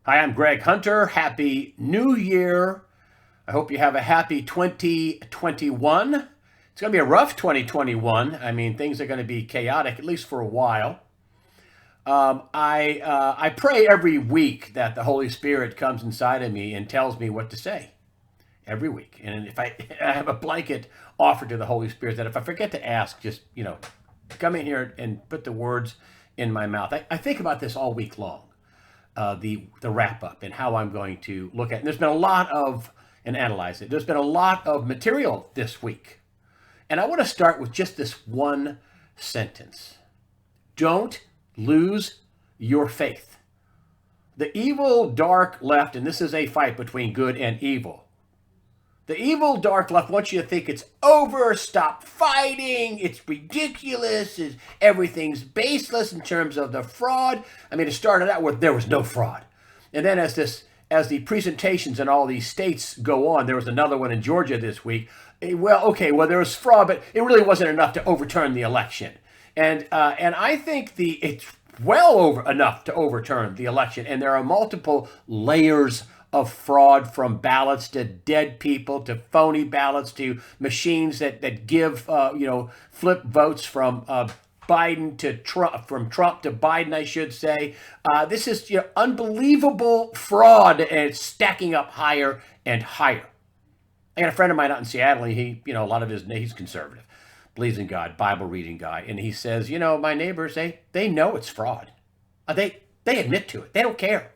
Hi, I'm Greg Hunter. Happy New Year. I hope you have a happy 2021. It's going to be a rough 2021. I mean, things are going to be chaotic, at least for a while. I pray every week that the Holy Spirit comes inside of me and tells me what to say every week. And if I have a blanket offer to the Holy Spirit that if I forget to ask, just, come in here and put the words in my mouth. I think about this all week long. The wrap up and how I'm going to look at it. And there's been a lot of, and analyze it, there's been a lot of material this week. And I want to start with just this one sentence. Don't lose your faith. The evil dark left, and this is a fight between good and evil. The evil dark left wants you to think it's over, stop fighting, it's ridiculous, everything's baseless in terms of the fraud. I mean, it started out with there was no fraud. And then as the presentations in all these states go on, there was another one in Georgia this week. Well, there was fraud, but it really wasn't enough to overturn the election. And I think it's well over enough to overturn the election. And there are multiple layers of fraud, from ballots to dead people to phony ballots to machines that give flip votes from Biden to Trump, from Trump to Biden, I should say. This is unbelievable fraud, and it's stacking up higher and higher. I got a friend of mine out in Seattle. He a lot of he's conservative, believes in God, Bible reading guy, and he says, my neighbors, they know it's fraud. They admit to it. They don't care.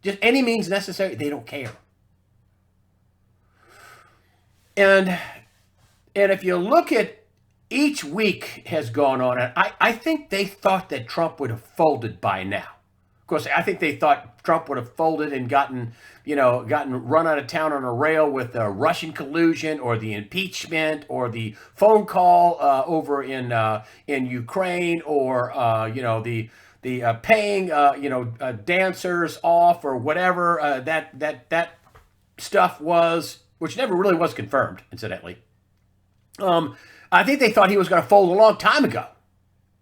Just any means necessary, they don't care. And if you look at each week has gone on, and I think they thought that Trump would have folded by now. Of course, I think they thought Trump would have folded and gotten run out of town on a rail with the Russian collusion or the impeachment or the phone call over in Ukraine, or the paying dancers off, or whatever that stuff was, which never really was confirmed, incidentally. I think they thought he was going to fold a long time ago.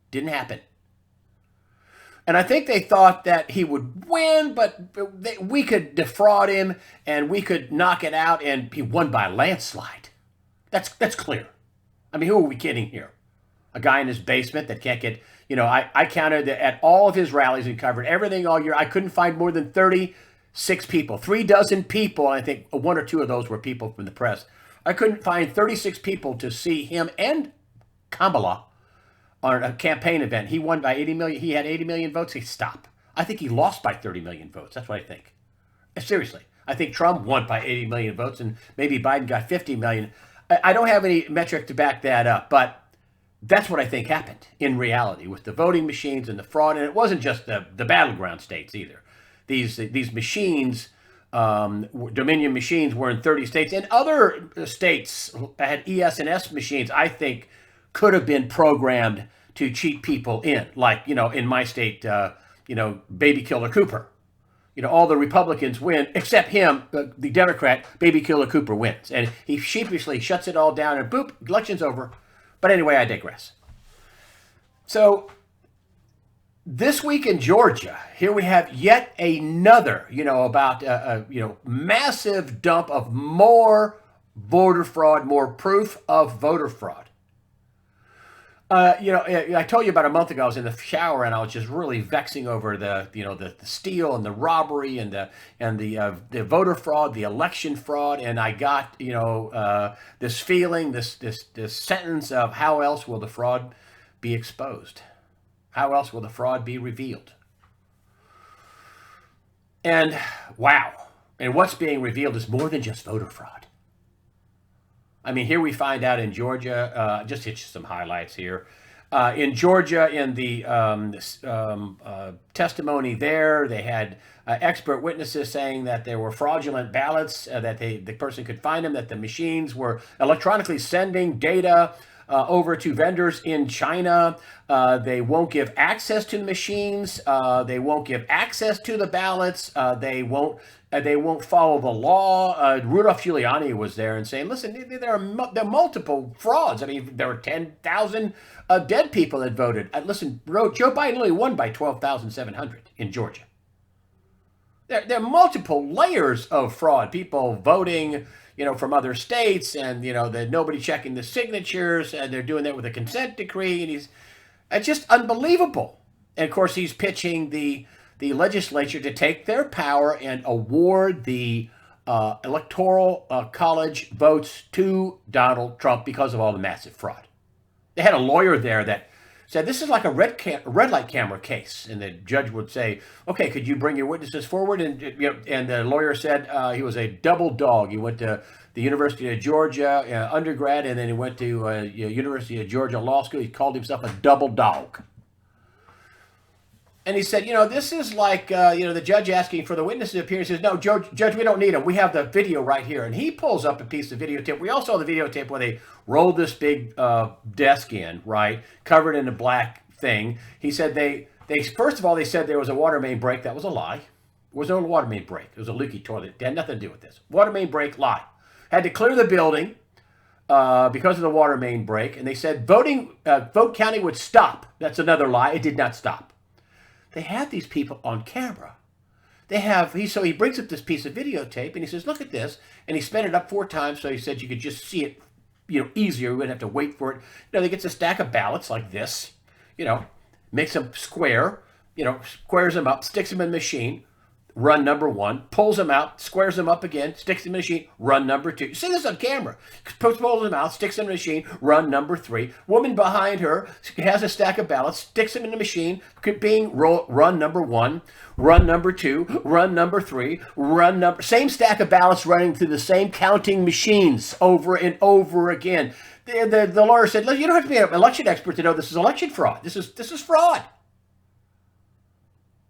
Didn't happen. And I think they thought that he would win, but we could defraud him and we could knock it out, and he won by a landslide. That's clear. I mean, who are we kidding here? A guy in his basement that can't get, I counted at all of his rallies and covered everything all year. I couldn't find more than 36 people, 36 people. And I think one or two of those were people from the press. I couldn't find 36 people to see him and Kamala on a campaign event. He won by 80 million. He had 80 million votes. Stop. I think he lost by 30 million votes. That's what I think. Seriously. I think Trump won by 80 million votes, and maybe Biden got 50 million. I don't have any metric to back that up, but that's what I think happened in reality with the voting machines and the fraud. And it wasn't just the battleground states either. These machines, Dominion machines, were in 30 states, and other states had ES&S machines, I think, could have been programmed to cheat people in. Like, in my state, Baby Killer Cooper. All the Republicans win except him, the Democrat. Baby Killer Cooper wins. And he sheepishly shuts it all down, and boop, election's over. But anyway, I digress. So this week in Georgia, here we have yet another, massive dump of more voter fraud, more proof of voter fraud. I told you about a month ago, I was in the shower and I was just really vexing over the steal and the robbery and the voter fraud, the election fraud, and I got this feeling, this sentence of how else will the fraud be exposed? How else will the fraud be revealed? And wow, and what's being revealed is more than just voter fraud. I mean, here we find out in Georgia, just hit you some highlights here. In Georgia, in the testimony there, they had expert witnesses saying that there were fraudulent ballots, that the person could find them, that the machines were electronically sending data over to vendors in China. They won't give access to the machines. They won't give access to the ballots. They won't follow the law. Rudolph Giuliani was there and saying, listen, there are multiple frauds. I mean, there were 10,000 dead people that voted. Listen, Joe Biden only won by 12,700 in Georgia. There are multiple layers of fraud. People voting, from other states, and that nobody checking the signatures, and they're doing that with a consent decree, and it's just unbelievable. And of course, he's pitching the legislature to take their power and award the electoral college votes to Donald Trump because of all the massive fraud. They had a lawyer there that said this is like a red light camera case, and the judge would say, "Okay, could you bring your witnesses forward?" And and the lawyer said he was a double dog. He went to the University of Georgia undergrad, and then he went to University of Georgia Law School. He called himself a double dog. And he said, this is like, the judge asking for the witnesses to appear. He says, "No, Judge, we don't need them. We have the video right here." And he pulls up a piece of videotape. We all saw the videotape where they rolled this big desk in, right, covered in a black thing. He said they first of all, they said there was a water main break. That was a lie. There was no water main break. It was a leaky toilet. It had nothing to do with this. Water main break, lie. Had to clear the building because of the water main break. And they said vote counting would stop. That's another lie. It did not stop. They have these people on camera. So he brings up this piece of videotape and he says, "Look at this." And he sped it up 4 times. So he said you could just see it, easier. We wouldn't have to wait for it. They gets a stack of ballots like this, makes them square, squares them up, sticks them in the machine, run number 1, pulls them out, squares them up again, sticks them in the machine, run number 2. You see this on camera. Pulls them out, sticks them in the machine, run number 3. Woman behind her has a stack of ballots, sticks them in the machine, run number 1, run number 2, run number 3, same stack of ballots running through the same counting machines over and over again. The lawyer said, "Look, you don't have to be an election expert to know this is election fraud. This is fraud."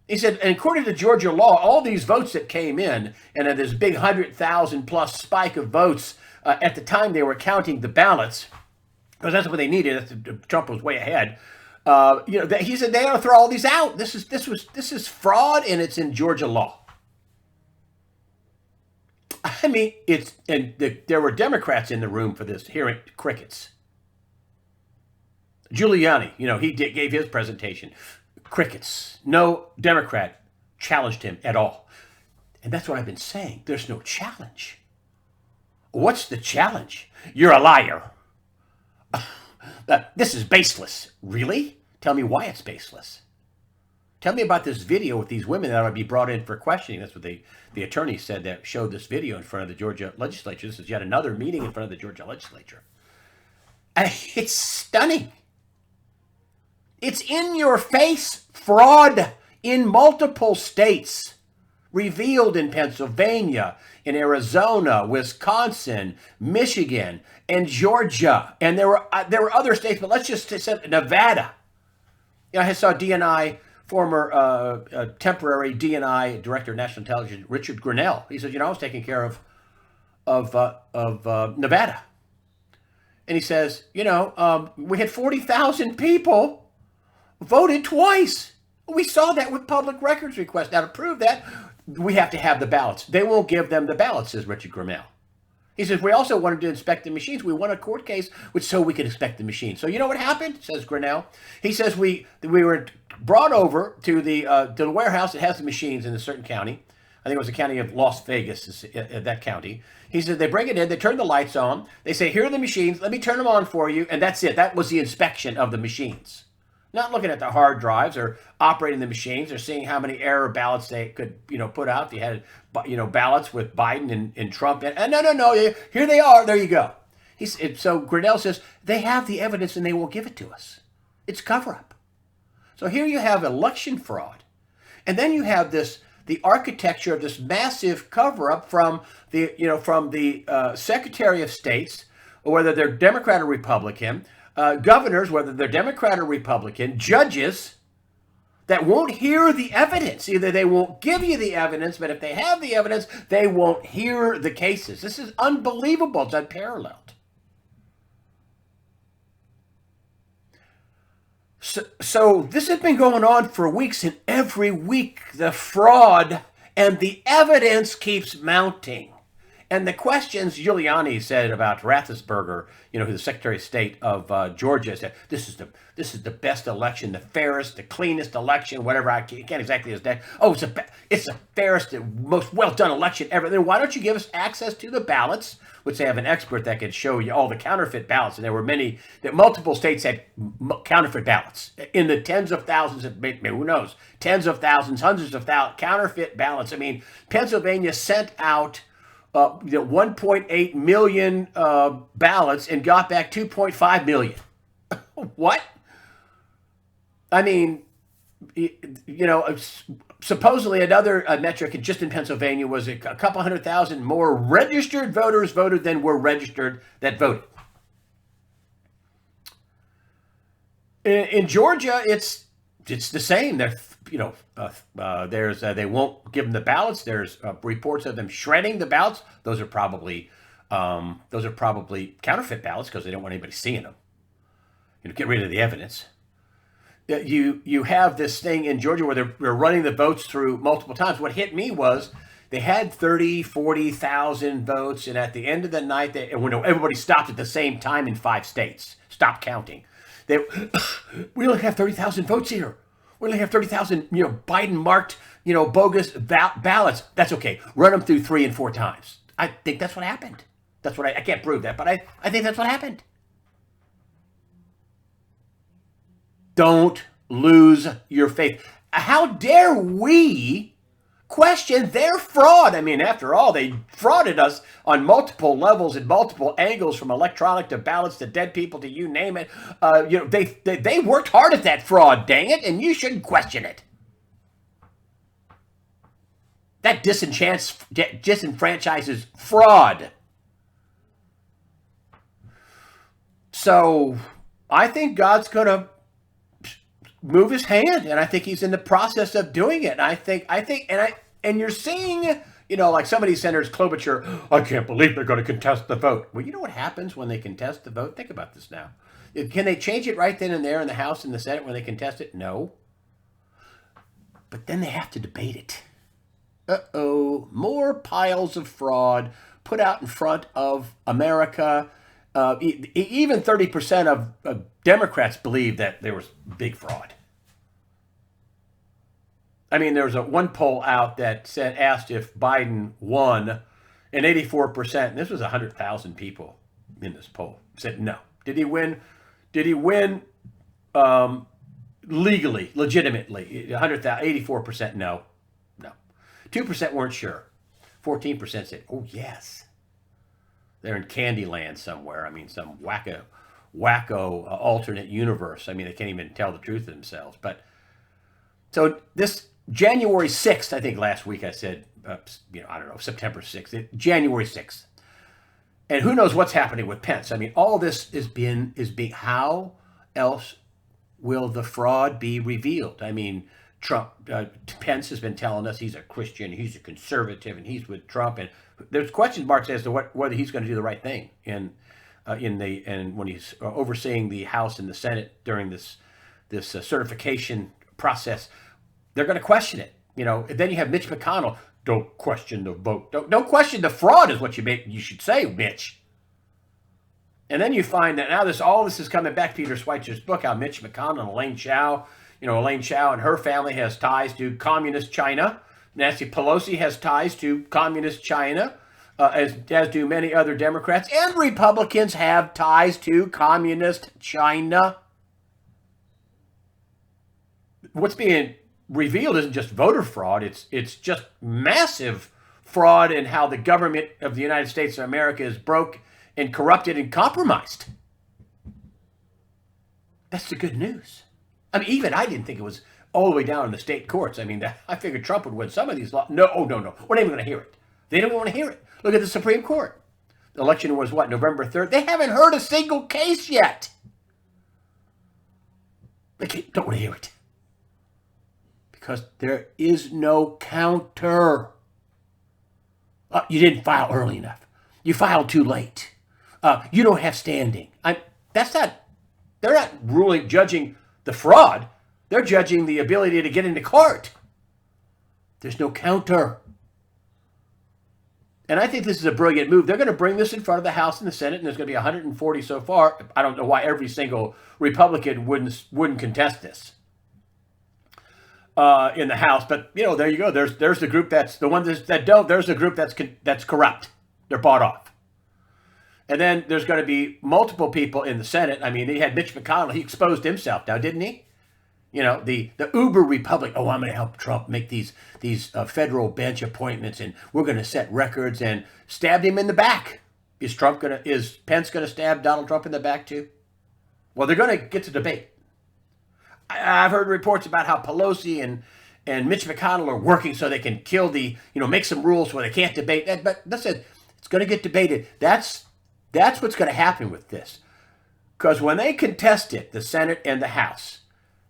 He said, and according to Georgia law, all these votes that came in, and this big 100,000 plus spike of votes at the time they were counting the ballots, because that's what they needed. Trump was way ahead. He said they ought to throw all these out. This is fraud, and it's in Georgia law. I mean, there were Democrats in the room for this hearing. Crickets. Giuliani, he gave his presentation. Crickets. No Democrat challenged him at all. And that's what I've been saying. There's no challenge. What's the challenge? You're a liar. This is baseless. Really? Tell me why it's baseless. Tell me about this video with these women that ought to be brought in for questioning. That's what the attorney said that showed this video in front of the Georgia legislature. This is yet another meeting in front of the Georgia legislature. And it's stunning. It's in your face fraud in multiple states, revealed in Pennsylvania, in Arizona, Wisconsin, Michigan, and Georgia. And there were other states, but let's just say Nevada. I saw DNI, former temporary DNI director of national intelligence, Richard Grinnell. He said, I was taking care of Nevada. And he says, we had 40,000 people voted twice. We saw that with public records requests. Now, to prove that, we have to have the ballots. They won't give them the ballots, says Richard Grinnell. He says, we also wanted to inspect the machines. We won a court case so we could inspect the machines. So you know what happened, says Grinnell? He says we were brought over to the warehouse that has the machines in a certain county. I think it was the county of Las Vegas, that county. He said they bring it in, they turn the lights on. They say, here are the machines. Let me turn them on for you. And that's it. That was the inspection of the machines. Not looking at the hard drives or operating the machines or seeing how many error ballots they could, put out. They had, ballots with Biden and Trump. And no, here they are. There you go. So Grinnell says they have the evidence and they will give it to us. It's cover-up. So here you have election fraud. And then you have the architecture of this massive cover-up from the Secretary of States, or whether they're Democrat or Republican, governors, whether they're Democrat or Republican, judges that won't hear the evidence. Either they won't give you the evidence, but if they have the evidence, they won't hear the cases. This is unbelievable. It's unparalleled. So this has been going on for weeks, and every week the fraud and the evidence keeps mounting. And the questions Giuliani said about Rathensperger, who's the Secretary of State of Georgia, said this is the best election, the fairest, the cleanest election, whatever. I can't exactly his name. Oh, it's the fairest, the most well done election ever. Then why don't you give us access to the ballots, which they have an expert that can show you all the counterfeit ballots, and there were many that multiple states had counterfeit ballots in the tens of thousands, who knows, tens of thousands, hundreds of thousands counterfeit ballots. I mean, Pennsylvania sent out 1.8 million ballots and got back 2.5 million. What? I mean, supposedly another metric just in Pennsylvania was a couple 100,000 more registered voters voted than were registered that voted. In Georgia, it's the same. They won't give them the ballots. There's reports of them shredding the ballots. Those are probably counterfeit ballots because they don't want anybody seeing them. Get rid of the evidence. You have this thing in Georgia where they're running the votes through multiple times. What hit me was they had 30, 40,000 votes, and at the end of the night, when everybody stopped at the same time in 5 states, stopped counting. We only have 30,000 votes here. We only have 30,000, Biden marked, bogus ballots. That's okay. Run them through 3 and 4 times. I think that's what happened. That's what I can't prove that, but I think that's what happened. Don't lose your faith. How dare we question their fraud? I mean, after all, they frauded us on multiple levels and multiple angles, from electronic to ballots to dead people to you name it. They worked hard at that fraud, dang it, and you shouldn't question it. That disenfranchises fraud. So I think God's going to move his hand, and I think he's in the process of doing it. And you're seeing, like some of these senators, Klobuchar, I can't believe they're going to contest the vote. Well, you know what happens when they contest the vote? Think about this now. Can they change it right then and there in the House and the Senate when they contest it? No. But then they have to debate it. More piles of fraud put out in front of America. Even 30% of Democrats believe that there was big fraud. I mean, there was one poll out that asked if Biden won, and 84%, and this was 100,000 people in this poll, said no. Did he win? Legally, legitimately? 84% no. 2% weren't sure. 14% said, oh yes. They're in Candyland somewhere. I mean, some wacko alternate universe. I mean, they can't even tell the truth of themselves. But so this January 6th, I think last week I said, I don't know, September 6th, January 6th. And who knows what's happening with Pence? I mean, all this is being, how else will the fraud be revealed? I mean, Pence has been telling us he's a Christian, he's a conservative, and he's with Trump. And there's question marks as to whether he's going to do the right thing and when he's overseeing the House and the Senate during this certification process. They're going to question it. And then you have Mitch McConnell. Don't question the vote. Don't question the fraud is what you should say, Mitch. And then you find that now all this is coming back. Peter Schweitzer's book, how Mitch McConnell and Elaine Chao and her family has ties to communist China. Nancy Pelosi has ties to communist China, as do many other Democrats, and Republicans have ties to communist China. What's being revealed isn't just voter fraud, it's just massive fraud in how the government of the United States of America is broke and corrupted and compromised. That's the good news. I mean, even I didn't think it was all the way down in the state courts. I mean, I figured Trump would win some of these laws. No. We're not even going to hear it. They don't want to hear it. Look at the Supreme Court. The election was November 3rd? They haven't heard a single case yet. They don't want to hear it. Because there is no counter. You didn't file early enough. You filed too late. You don't have standing. They're not judging the fraud. They're judging the ability to get into court. There's no counter. And I think this is a brilliant move. They're going to bring this in front of the House and the Senate, and there's going to be 140 so far. I don't know why every single Republican wouldn't contest this in the House, but there you go. There's the group that's the one that don't. There's the group that's corrupt. They're bought off. And then there's going to be multiple people in the Senate. I mean, they had Mitch McConnell. He exposed himself now, didn't he? The uber Republic. Oh, I'm going to help Trump make these federal bench appointments, and we're going to set records, and stabbed him in the back. Is Pence going to stab Donald Trump in the back too? Well, they're going to get to debate. I've heard reports about how Pelosi and Mitch McConnell are working so they can kill make some rules where they can't debate. But listen, it's going to get debated. That's what's going to happen with this. Because when they contest it, the Senate and the House,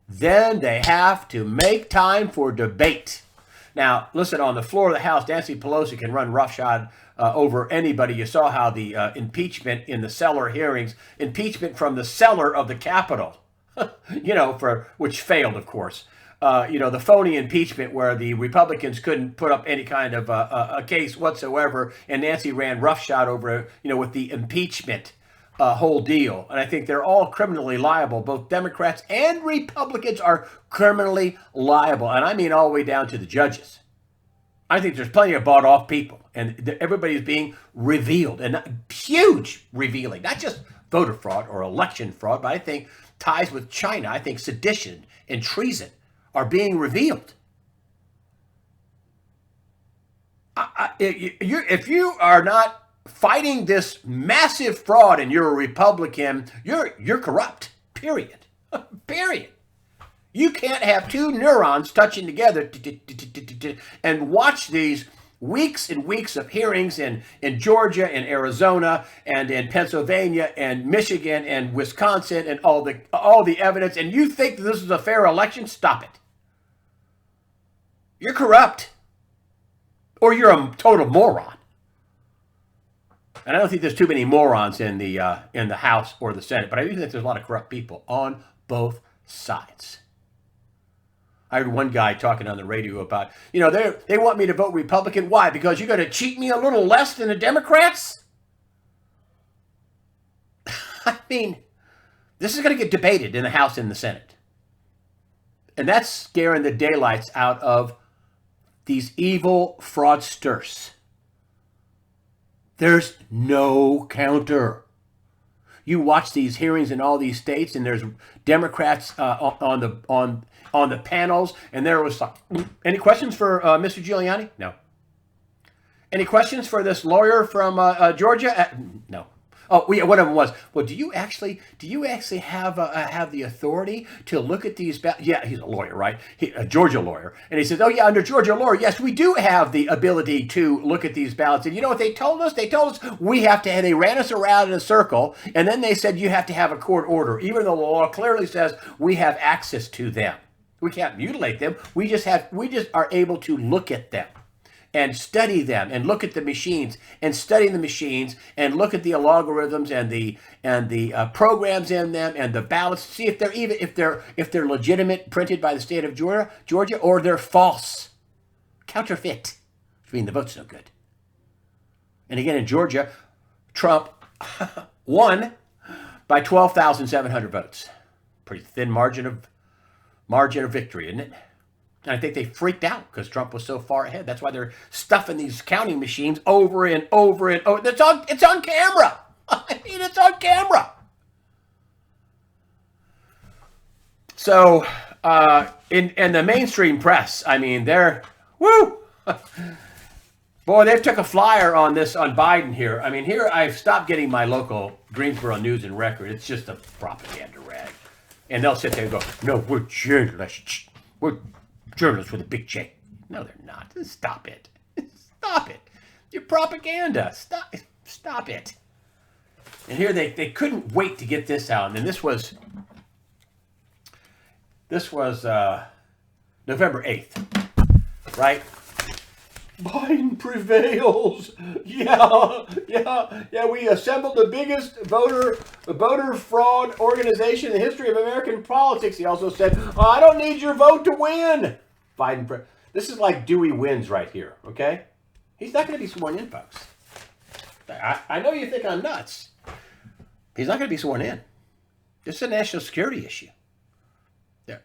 then they have to make time for debate. Now, listen, on the floor of the House, Nancy Pelosi can run roughshod over anybody. You saw how the impeachment in the cellar hearings, impeachment from the cellar of the Capitol, which failed, of course. The phony impeachment where the Republicans couldn't put up any kind of a case whatsoever, and Nancy ran roughshod over, with the impeachment whole deal. And I think they're all criminally liable. Both Democrats and Republicans are criminally liable. And I mean all the way down to the judges. I think there's plenty of bought off people. And everybody's being revealed. And huge revealing. Not just voter fraud or election fraud, but I think ties with China. I think sedition and treason are being revealed. If you are not fighting this massive fraud and you're a Republican, you're corrupt. Period. Period. You can't have two neurons touching together and watch these weeks and weeks of hearings in Georgia and Arizona and in Pennsylvania and Michigan and Wisconsin and all the evidence, and you think that this is a fair election? Stop it. You're corrupt. Or you're a total moron. And I don't think there's too many morons in the House or the Senate, but I do think there's a lot of corrupt people on both sides. I heard one guy talking on the radio about, they want me to vote Republican. Why? Because you're going to cheat me a little less than the Democrats? I mean, this is going to get debated in the House and the Senate. And that's scaring the daylights out of these evil fraudsters. There's no counter. You watch these hearings in all these states, and there's Democrats on the panels, and there was any questions for Mr. Giuliani? No. Any questions for this lawyer from Georgia? No. Oh, yeah, one of them was, well, do you actually have the authority to look at these ballots? Yeah, he's a lawyer, right? A Georgia lawyer. And he says, oh, yeah, under Georgia law, yes, we do have the ability to look at these ballots. And you know what they told us? They told us we have to, and they ran us around in a circle, and then they said you have to have a court order, even though the law clearly says we have access to them. We can't mutilate them. We just are able to look at them and study them and look at the machines and study the machines and look at the algorithms and the programs in them and the ballots, see if they're legitimate, printed by the state of Georgia, or they're false, counterfeit, which means the vote's no good. And again, in Georgia, Trump won by 12,700 votes. Pretty thin margin of victory, isn't it? And I think they freaked out because Trump was so far ahead. That's why they're stuffing these counting machines over and over and over. It's on camera. I mean, it's on camera. So, in the mainstream press, I mean, they're, woo! Boy, they took a flyer on Biden here. I mean, here I've stopped getting my local Greensboro News and Record. It's just a propaganda rag. And they'll sit there and go, no, we're journalists. We're journalists with a big J. No, they're not. Stop it. Stop it. You're propaganda. Stop it. And here they couldn't wait to get this out. And this was November 8th, right? Biden prevails. Yeah. We assembled the biggest voter fraud organization in the history of American politics. He also said, I don't need your vote to win. Biden. This is like Dewey wins right here, okay? He's not going to be sworn in, folks. I know you think I'm nuts. He's not going to be sworn in. This is a national security issue.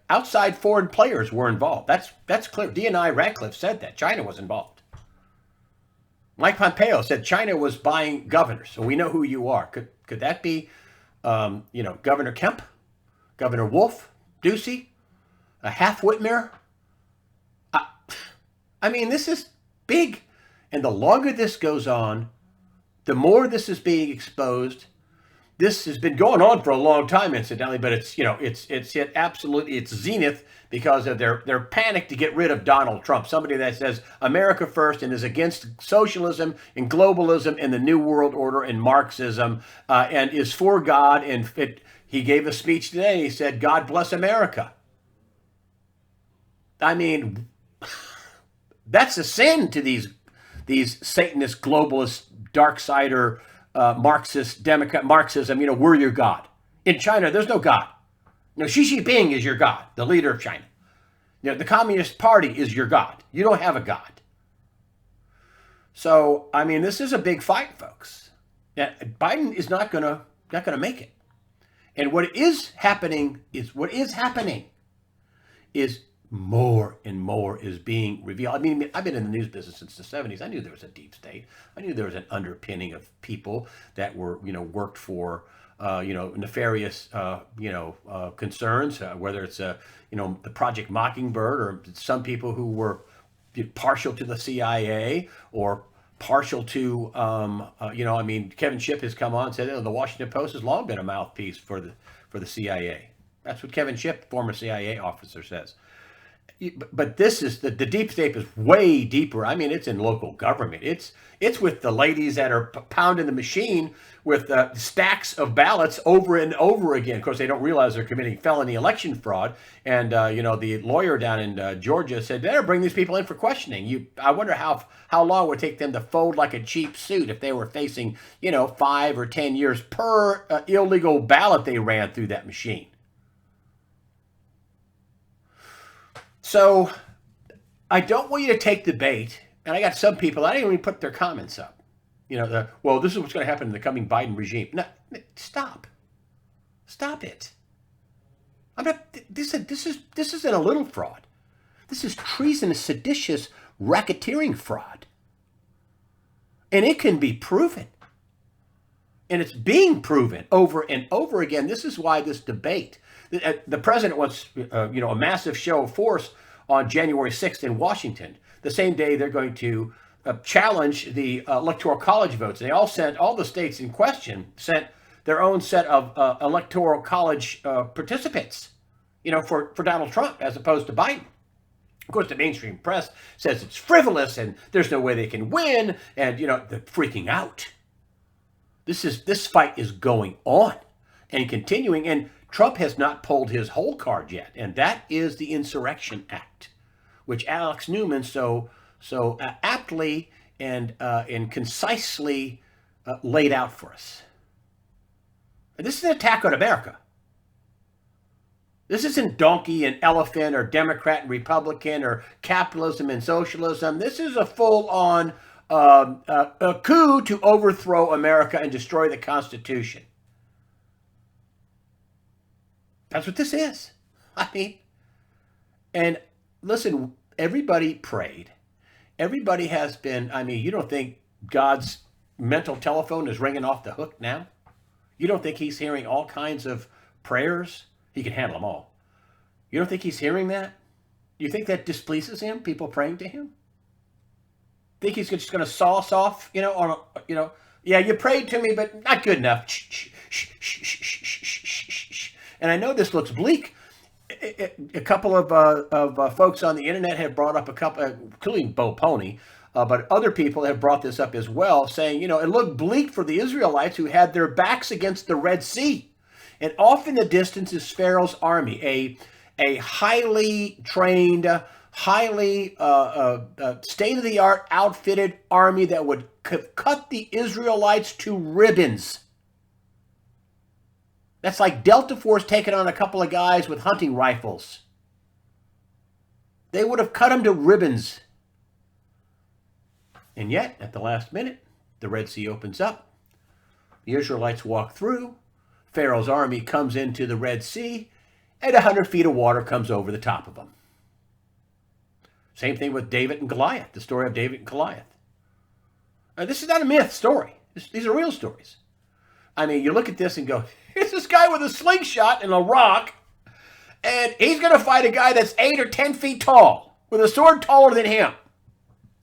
Outside foreign players were involved. That's clear. D&I Ratcliffe said that. China was involved. Mike Pompeo said China was buying governors, so we know who you are. Could that be, Governor Kemp, Governor Wolf, Ducey, a half Whitmer? I mean, this is big, and the longer this goes on, the more this is being exposed. This has been going on for a long time, incidentally, but it's hit absolutely its zenith because of their panic to get rid of Donald Trump, somebody that says America first and is against socialism and globalism and the New World Order and Marxism, and is for God. And he gave a speech today. He said, "God bless America." I mean, that's a sin to these Satanist, globalist, darksider, Marxist, Democrat, Marxism. We're your God. In China, there's no God. Xi Jinping is your God, the leader of China. The Communist Party is your God. You don't have a God. So, I mean, this is a big fight, folks. Biden is not gonna make it. And what is happening is more and more is being revealed. I mean, I've been in the news business since the 70s. I knew there was a deep state. I knew there was an underpinning of people that were, worked for, nefarious, concerns, whether it's, the Project Mockingbird or some people who were partial to the CIA or partial to, Kevin Shipp has come on and said, the Washington Post has long been a mouthpiece for the CIA. That's what Kevin Shipp, former CIA officer, says. But this is the deep state is way deeper. I mean, it's in local government. It's with the ladies that are pounding the machine with stacks of ballots over and over again. Of course, they don't realize they're committing felony election fraud. And the lawyer down in Georgia said, "Better bring these people in for questioning." I wonder how long it would take them to fold like a cheap suit if they were facing 5 or 10 years per illegal ballot they ran through that machine. So I don't want you to take the bait. And I got some people, I didn't even put their comments up. This is what's going to happen in the coming Biden regime. No, stop. Stop it. This isn't a little fraud. This is treasonous, seditious, racketeering fraud. And it can be proven. And it's being proven over and over again. This is why this debate. The president wants, a massive show of force on January 6th in Washington. The same day they're going to challenge the electoral college votes. They all the states in question sent their own set of electoral college participants, for Donald Trump as opposed to Biden. Of course, the mainstream press says it's frivolous and there's no way they can win, and they're freaking out. This fight is going on and continuing, and Trump has not pulled his whole card yet, and that is the Insurrection Act, which Alex Newman so aptly and concisely laid out for us. And this is an attack on America. This isn't donkey and elephant or Democrat and Republican or capitalism and socialism. This is a full-on a coup to overthrow America and destroy the Constitution. That's what this is. And listen, everybody prayed. Everybody has been, you don't think God's mental telephone is ringing off the hook now? You don't think he's hearing all kinds of prayers? He can handle them all. You don't think he's hearing that? Do you think that displeases him, people praying to him? Think he's just going to saw us off, yeah, you prayed to me, but not good enough. And I know this looks bleak. A couple of folks on the internet have brought up including Bo Pony, but other people have brought this up as well, saying, it looked bleak for the Israelites who had their backs against the Red Sea. And off in the distance is Pharaoh's army, a highly trained, highly state-of-the-art outfitted army that would cut the Israelites to ribbons. That's like Delta Force taking on a couple of guys with hunting rifles. They would have cut them to ribbons. And yet, at the last minute, the Red Sea opens up. The Israelites walk through. Pharaoh's army comes into the Red Sea, and 100 feet of water comes over the top of them. Same thing with David and Goliath, the story of David and Goliath. Now, this is not a myth story. These are real stories. I mean, you look at this and go, here's this guy with a slingshot and a rock, and he's going to fight a guy that's 8 or 10 feet tall with a sword taller than him.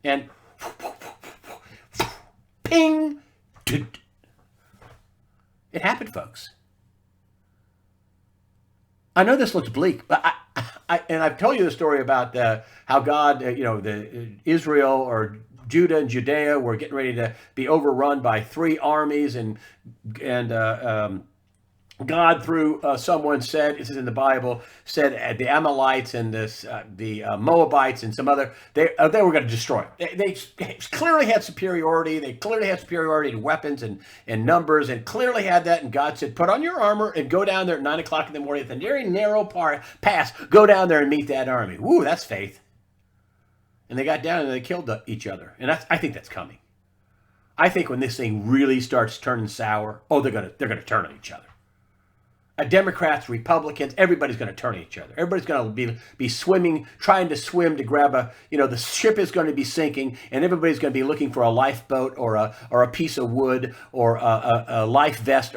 And ping. It happened, folks. I know this looks bleak, but I've told you the story about how God, Israel or Judah and Judea were getting ready to be overrun by 3 armies, and God, through someone said, this is in the Bible, said the Amalekites and the Moabites and some other, they were going to destroy them. They clearly had superiority. They clearly had superiority in weapons and numbers, and clearly had that. And God said, put on your armor and go down there at 9 o'clock in the morning at the very narrow pass. Go down there and meet that army. Woo, that's faith. And they got down and they killed each other. And I think that's coming. I think when this thing really starts turning sour, they're going to turn on each other. Democrats, Republicans, everybody's going to turn on each other. Everybody's going to be swimming, trying to swim to grab the ship is going to be sinking, and everybody's going to be looking for a lifeboat or a piece of wood or a life vest.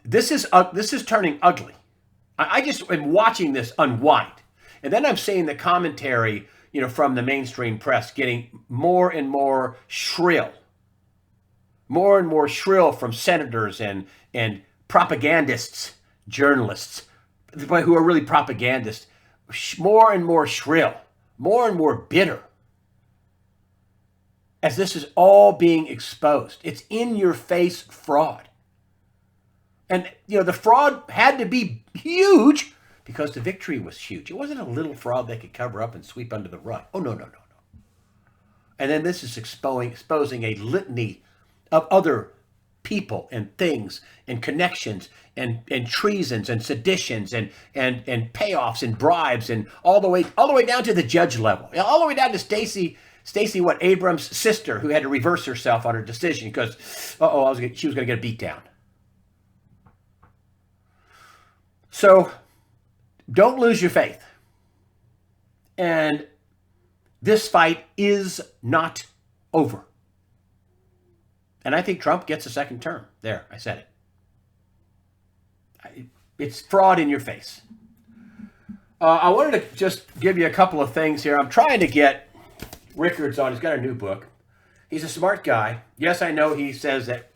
This is turning ugly. I just am watching this unwind, and then I'm seeing the commentary, from the mainstream press getting more and more shrill. More and more shrill from senators and propagandists, journalists, who are really propagandists. More and more shrill, more and more bitter. As this is all being exposed. It's in-your-face fraud. And, the fraud had to be huge because the victory was huge. It wasn't a little fraud they could cover up and sweep under the rug. Oh, no. And then this is exposing a litany of other people and things and connections and treasons and seditions and payoffs and bribes and all the way down to the judge level, all the way down to Stacy, Abrams' sister, who had to reverse herself on her decision because she was going to get a beat down. So don't lose your faith. And this fight is not over. And I think Trump gets a second term. There, I said it. It's fraud in your face. I wanted to just give you a couple of things here. I'm trying to get Rickards on. He's got a new book. He's a smart guy. Yes, I know he says that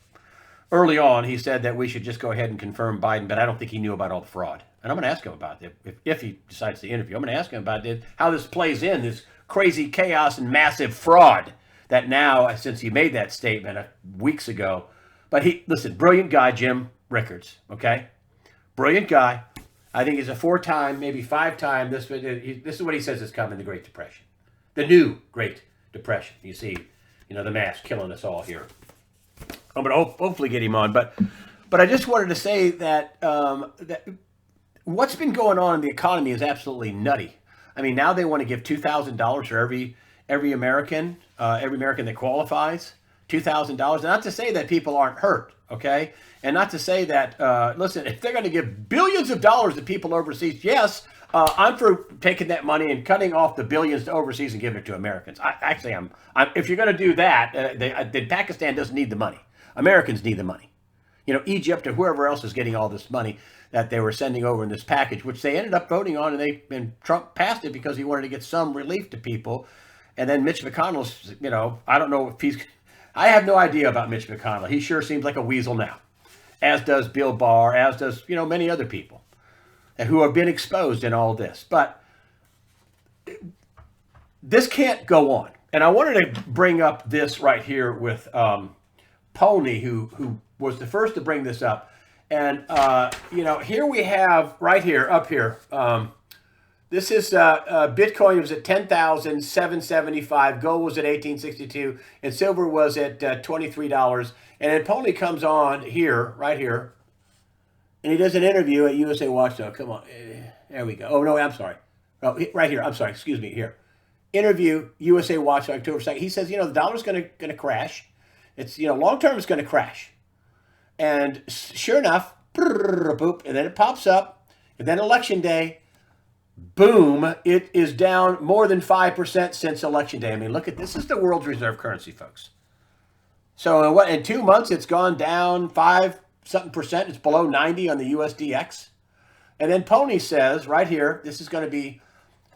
early on, he said that we should just go ahead and confirm Biden, but I don't think he knew about all the fraud. And I'm going to ask him about it. If he decides to interview, I'm going to ask him about this, how this plays in, this crazy chaos and massive fraud that now, since he made that statement weeks ago. But listen, brilliant guy, Jim Rickards, okay? Brilliant guy. I think he's a 4-time, maybe 5-time. This is what he says is coming, the Great Depression. The new Great Depression. You see, the mask killing us all here. I'm going to hopefully get him on. But I just wanted to say that, that what's been going on in the economy is absolutely nutty. I mean, now they want to give $2,000 for every American that qualifies, $2,000. Not to say that people aren't hurt, okay? And not to say that, listen, if they're going to give billions of dollars to people overseas, yes, I'm for taking that money and cutting off the billions to overseas and giving it to Americans. I'm if you're going to do that, then Pakistan doesn't need the money. Americans need the money. Egypt or whoever else is getting all this money that they were sending over in this package, which they ended up voting on, and Trump passed it because he wanted to get some relief to people. And then Mitch McConnell's, I don't know if I have no idea about Mitch McConnell. He sure seems like a weasel now, as does Bill Barr, as does, many other people who have been exposed in all this. But this can't go on. And I wanted to bring up this right here with Pony, who was the first to bring this up. And, here we have right here, up here, this is Bitcoin was at 10,775, gold was at 1862, and silver was at $23. And then Pony comes on here, right here, and he does an interview at USA Watchdog. Come on, there we go. Oh no, I'm sorry. Oh, right here. I'm sorry. Excuse me. Here, interview, USA Watch, October 2nd. He says, the dollar's going to crash. It's, long term, it's going to crash. And sure enough, boop, and then it pops up. And then election day, boom, it is down more than 5% since election day. I mean, look at this. This is the world's reserve currency, folks. So in 2 months, it's gone down 5-something%. It's below 90 on the USDX. And then Pony says right here, this is going to be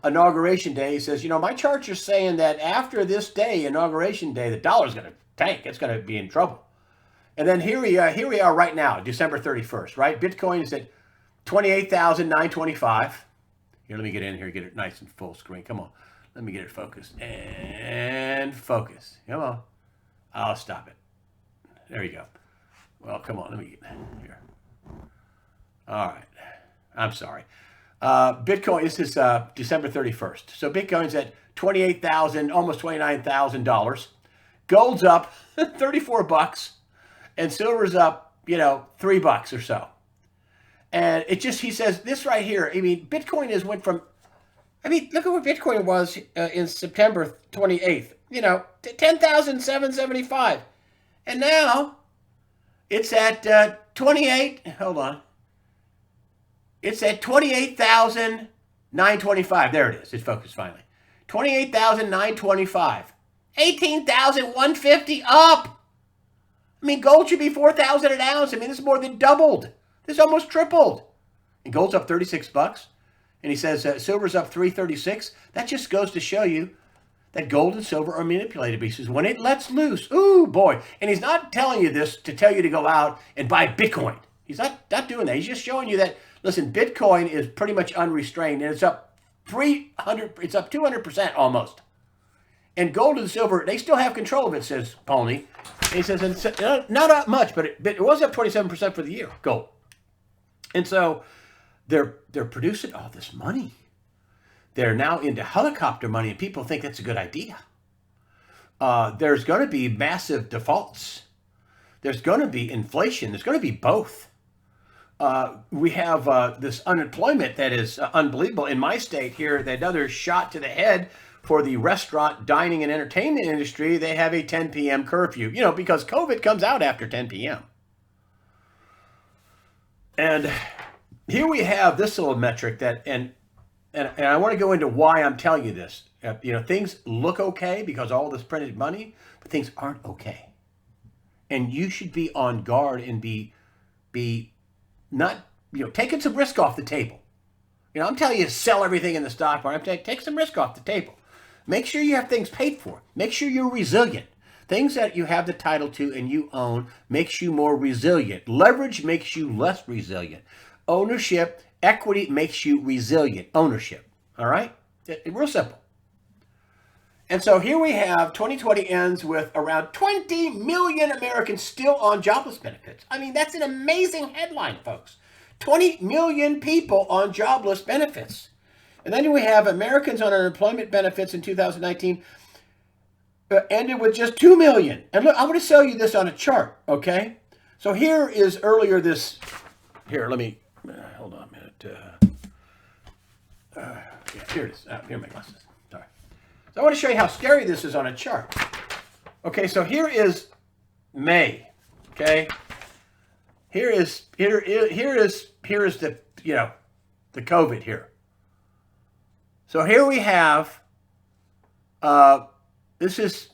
inauguration day. He says, my charts are saying that after this day, inauguration day, the dollar's going to tank. It's going to be in trouble. And then here we are right now, December 31st, right? Bitcoin is at 28,925. Here, let me get in here, get it nice and full screen. Come on. Let me get it focused. And focus. Come on. I'll stop it. There you go. Well, come on. Let me get here. All right. I'm sorry. Bitcoin, this is December 31st. So Bitcoin's at $28,000, almost $29,000. Gold's up $34, and silver's up, $3 or so. And it just, he says this right here. I mean, Bitcoin went from, look at what Bitcoin was in September 28th, 10,775. And now it's at 28, hold on. It's at 28,925. There it is. It's focused finally. 28,925. 18,150 up. Gold should be 4,000 an ounce. This is more than doubled. This almost tripled. And gold's up $36. And he says silver's up $336. That just goes to show you that gold and silver are manipulated. He says when it lets loose, ooh boy. And he's not telling you this to tell you to go out and buy Bitcoin. He's not doing that. He's just showing you that, listen, Bitcoin is pretty much unrestrained, and it's up 200% almost. And gold and silver, they still have control of it, says Pony. And he says, not much, but it was up 27% for the year, gold. And so they're producing all this money. They're now into helicopter money, and people think that's a good idea. There's going to be massive defaults. There's going to be inflation. There's going to be both. We have this unemployment that is unbelievable. In my state here, another shot to the head for the restaurant, dining, and entertainment industry. They have a 10 p.m. curfew, because COVID comes out after 10 p.m. And here we have this little metric that, and I want to go into why I'm telling you this. Things look okay because all this printed money, but things aren't okay. And you should be on guard and be not, taking some risk off the table. I'm telling you to sell everything in the stock market. I'm saying take some risk off the table. Make sure you have things paid for. Make sure you're resilient. Things that you have the title to and you own makes you more resilient. Leverage makes you less resilient. Ownership, equity makes you resilient. Ownership. All right? Real simple. And so here we have 2020 ends with around 20 million Americans still on jobless benefits. That's an amazing headline, folks. 20 million people on jobless benefits. And then we have Americans on unemployment benefits in 2019 ended with just 2 million. And look, I want to show you this on a chart, okay? So here is earlier this, let me, hold on a minute. Here it is. Here are my glasses. Sorry. So I want to show you how scary this is on a chart. Okay, so here is May, okay? Here is the, the COVID here. So here we have, this is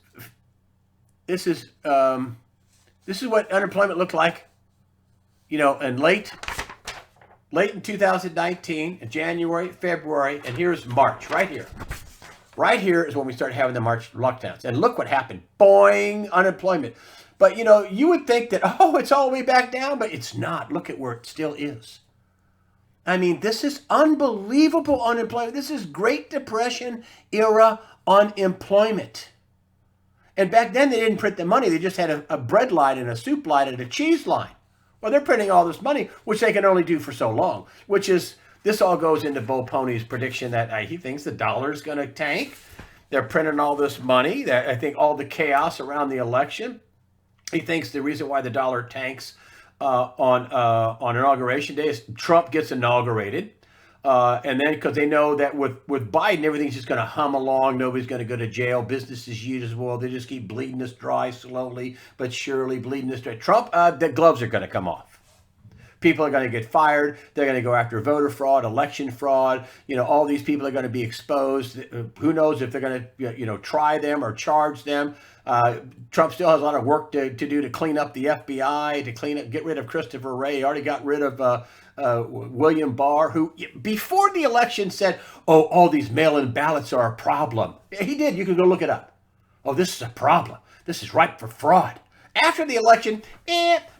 what unemployment looked like, in late in 2019, in January, February, and here's March, right here. Right here is when we started having the March lockdowns. And look what happened. Boing, unemployment. But, you would think that, it's all the way back down, but it's not. Look at where it still is. This is unbelievable unemployment. This is Great Depression era unemployment. And back then, they didn't print the money. They just had a bread line and a soup line and a cheese line. Well, they're printing all this money, which they can only do for so long, this all goes into Bo Pony's prediction that he thinks the dollar's going to tank. They're printing all this money. I think all the chaos around the election. He thinks the reason why the dollar tanks on Inauguration Day is Trump gets inaugurated. And then because they know that with Biden, everything's just going to hum along. Nobody's going to go to jail. Business as usual. They just keep bleeding us dry slowly but surely, bleeding us dry. Trump, the gloves are going to come off. People are going to get fired. They're going to go after voter fraud, election fraud. All these people are going to be exposed. Who knows if they're going to, try them or charge them. Trump still has a lot of work to do to clean up the FBI, get rid of Christopher Wray. He already got rid of William Barr, who before the election said, "Oh, all these mail-in ballots are a problem." He did. You can go look it up. Oh, this is a problem. This is ripe for fraud. After the election,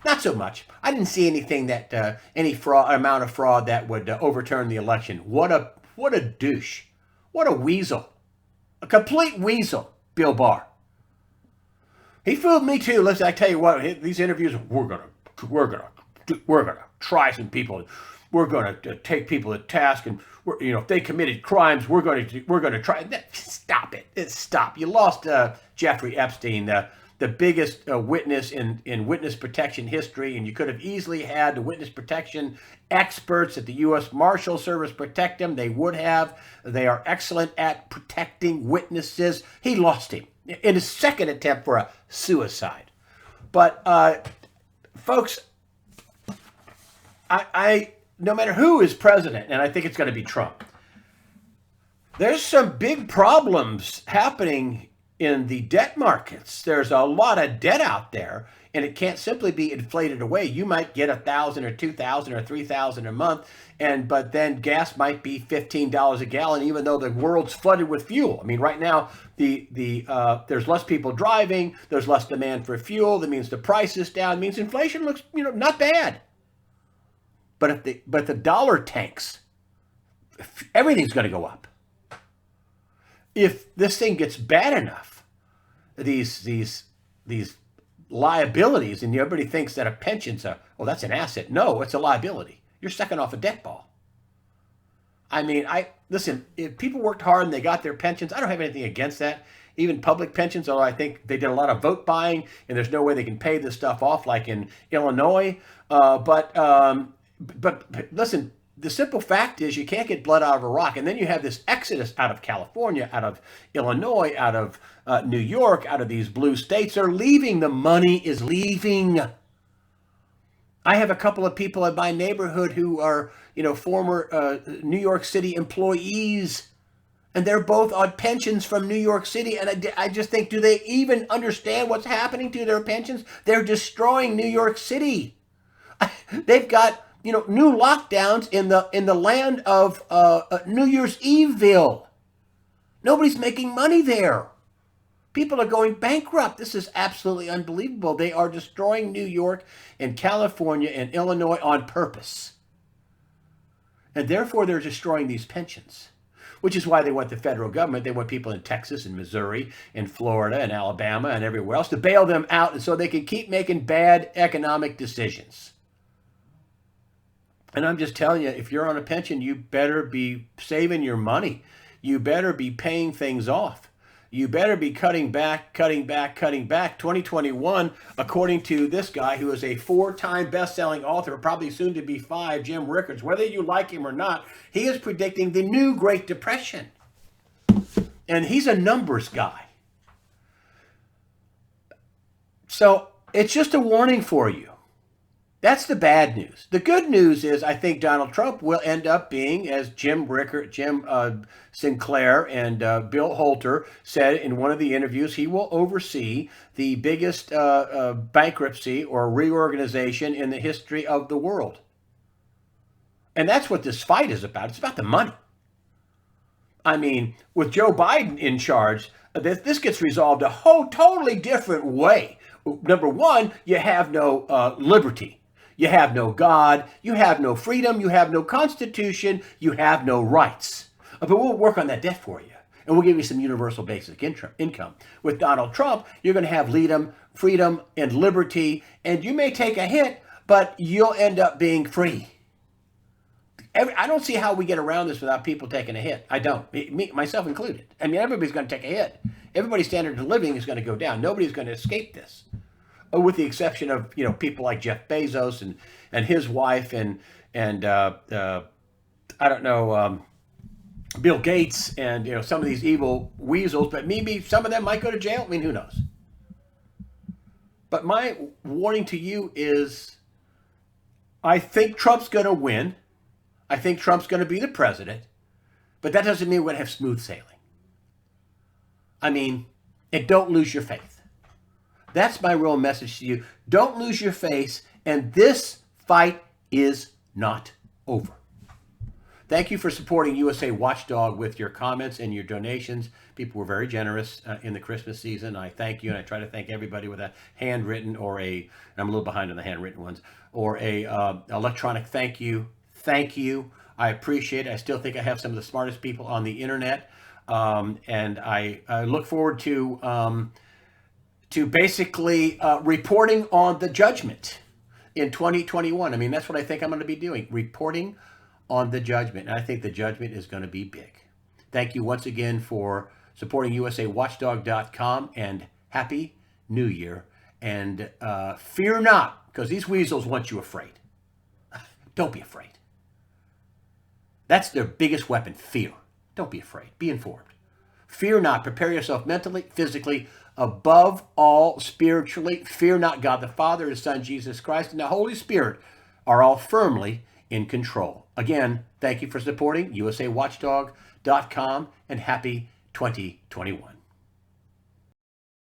not so much. I didn't see anything that any amount of fraud that would overturn the election. What a douche. What a weasel. A complete weasel, Bill Barr. He fooled me too. Listen, I tell you what, these interviews, we're gonna try some people. We're gonna take people to task, and if they committed crimes, we're gonna try. Stop it. Stop. You lost Jeffrey Epstein, the biggest witness in witness protection history, and you could have easily had the witness protection experts at the U.S. Marshal Service protect him. They would have. They are excellent at protecting witnesses. He lost him in his second attempt for a suicide. But folks, I no matter who is president, and I think it's going to be Trump, there's some big problems happening in the debt markets. There's a lot of debt out there, and it can't simply be inflated away. You might get $1,000 or $2,000 or $3,000 a month, but then gas might be $15 a gallon, even though the world's flooded with fuel. I mean, right now there's less people driving, there's less demand for fuel. That means the price is down. It means inflation looks not bad. But if the dollar tanks, everything's going to go up. If this thing gets bad enough, these liabilities, and everybody thinks that a pension's that's an asset. No, it's a liability. You're sucking off a debt ball. I mean, listen, if people worked hard and they got their pensions, I don't have anything against that. Even public pensions, although I think they did a lot of vote buying, and there's no way they can pay this stuff off like in Illinois. But listen, the simple fact is you can't get blood out of a rock. And then you have this exodus out of California, out of Illinois, out of New York, out of these blue states. They're leaving. The money is leaving. I have a couple of people in my neighborhood who are, former New York City employees, and they're both on pensions from New York City. And I just think, do they even understand what's happening to their pensions? They're destroying New York City. They've got new lockdowns in the land of New Year's Eveville. Nobody's making money there. People are going bankrupt. This is absolutely unbelievable. They are destroying New York and California and Illinois on purpose. And therefore, they're destroying these pensions, which is why they want the federal government. They want people in Texas and Missouri and Florida and Alabama and everywhere else to bail them out, and so they can keep making bad economic decisions. And I'm just telling you, if you're on a pension, you better be saving your money. You better be paying things off. You better be cutting back. 2021, according to this guy who is a 4-time best-selling author, probably soon to be 5, Jim Rickards, whether you like him or not, he is predicting the new Great Depression. And he's a numbers guy. So it's just a warning for you. That's the bad news. The good news is I think Donald Trump will end up being, as Jim Sinclair and Bill Holter said in one of the interviews, he will oversee the biggest bankruptcy or reorganization in the history of the world. And that's what this fight is about. It's about the money. I mean, with Joe Biden in charge, this gets resolved a whole totally different way. Number one, you have no liberty. You have no God, you have no freedom, you have no constitution, you have no rights. But we'll work on that debt for you, and we'll give you some universal basic income. With Donald Trump, you're going to have freedom, and liberty, and you may take a hit, but you'll end up being free. I don't see how we get around this without people taking a hit. I don't, myself included. I mean, everybody's going to take a hit. Everybody's standard of living is going to go down. Nobody's going to escape this. With the exception of people like Jeff Bezos and his wife and I don't know, Bill Gates and some of these evil weasels, but maybe some of them might go to jail. I mean, who knows? But my warning to you is, I think Trump's going to win. I think Trump's going to be the president, but that doesn't mean we're going to have smooth sailing. I mean, and don't lose your faith. That's my real message to you. Don't lose your faith, and this fight is not over. Thank you for supporting USA Watchdog with your comments and your donations. People were very generous in the Christmas season. I thank you, and I try to thank everybody with a handwritten or and I'm a little behind on the handwritten ones, or a electronic thank you. Thank you. I appreciate it. I still think I have some of the smartest people on the internet, and I look forward to basically reporting on the judgment in 2021. I mean, that's what I think I'm going to be doing, reporting on the judgment. And I think the judgment is going to be big. Thank you once again for supporting USAWatchdog.com, and Happy New Year. And fear not, because these weasels want you afraid. Don't be afraid. That's their biggest weapon, fear. Don't be afraid. Be informed. Fear not. Prepare yourself mentally, physically, above all, spiritually. Fear not. God the Father, His Son, Jesus Christ, and the Holy Spirit are all firmly in control. Again, thank you for supporting USAWatchdog.com, and happy 2021.